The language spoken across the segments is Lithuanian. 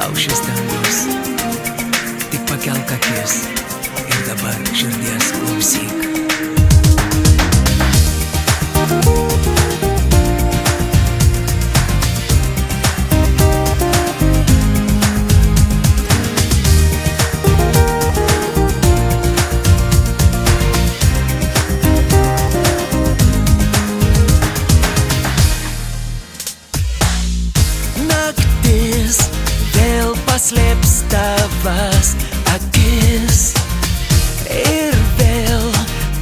tau šis dangus. Tik pakelk akis ir dabar širdies klausyk. Naktis vėl paslėps tavas akis ir vėl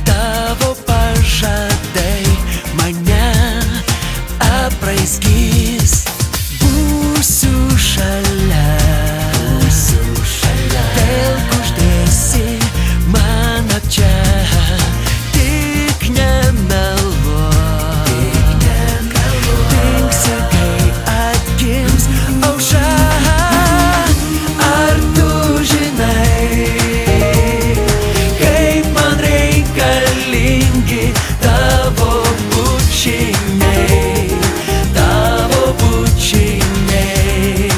tavo pažadai mane apraizgys. Būsiu šalia, vėl kuždėsi mano čia, tik nemeluok, dingsi kai atgims aušra. Ar tu žinai, kaip man reikalingi tavo bučiniai, tavo bučiniai,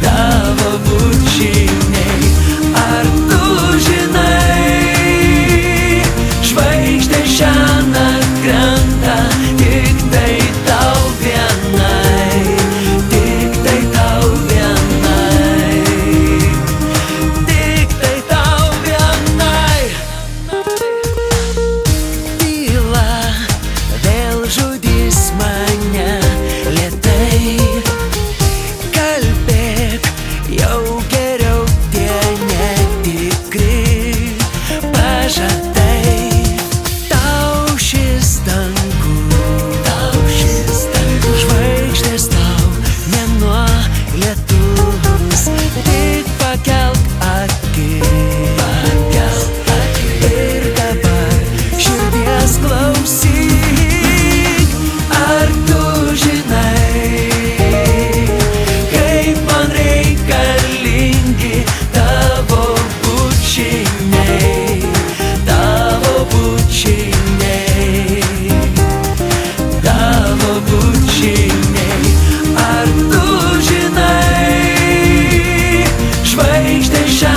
tavo bučiniai. Ar tu žinai, žvaigždė šiąnakt krenta tik tai tau vienai, tik tai tau vienai, tik tai tau vienai. Tyla vėl žudys mane lėtai, kalbėk jau geriau tie netikri pažadai. Tau šis dangus, žvaigždės tau mėnuo lietus, tik pakelk akis ir dabar širdies klausyk. Ar tu žinai, kaip man reikalingi tavo bučiniai, tavo bučiniai, tavo bučiniai. Ar tu žinai, žvaigždė šią